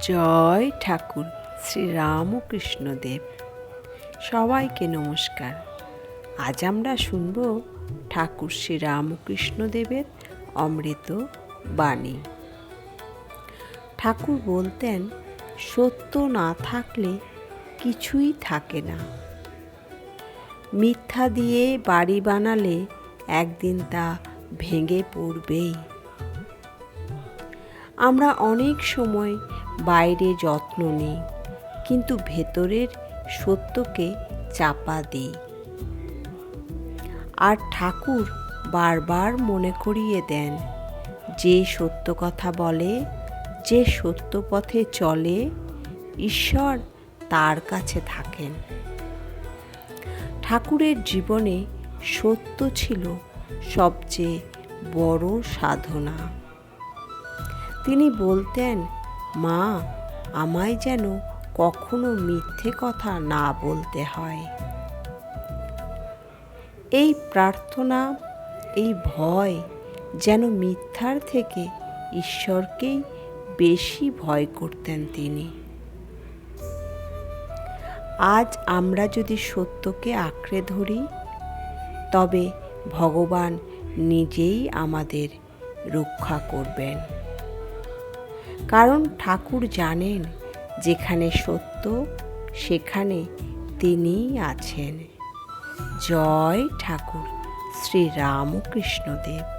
জয় ঠাকুর শ্রী রামকৃষ্ণদেব। সবাইকে নমস্কার। আজ আমরা শুনব ঠাকুর শ্রী রামকৃষ্ণদেবের অমৃত বাণী। ঠাকুর বলতেন, সত্য না থাকলে কিছুই থাকে না। মিথ্যা দিয়ে বাড়ি বানালে একদিন তা ভেঙে পড়বেই। আমরা অনেক সময় বাইরে যত্ন নিই, কিন্তু ভেতরের সত্যকে চাপা দিই। আর ঠাকুর বারবার মনে করিয়ে দেন, যে সত্য কথা বলে, যে সত্য পথে চলে, ঈশ্বর তার কাছে থাকেন। ঠাকুরের জীবনে সত্য ছিল সবচেয়ে বড় সাধনা। তিনি বলতেন, মা, আমায় যেন কখনো মিথ্যে কথা না বলতে হয়। এই প্রার্থনা, এই ভয় যেন মিথ্যার থেকে ঈশ্বরকেই বেশি ভয় করতেন তিনি। আজ আমরা যদি সত্যকে আঁকড়ে ধরি, তবে ভগবান নিজেই আমাদের রক্ষা করবেন। কারণ ঠাকুর জানেন, যেখানে সত্য সেখানে তিনিই আছেন। জয় ঠাকুর শ্রী রামকৃষ্ণদেব।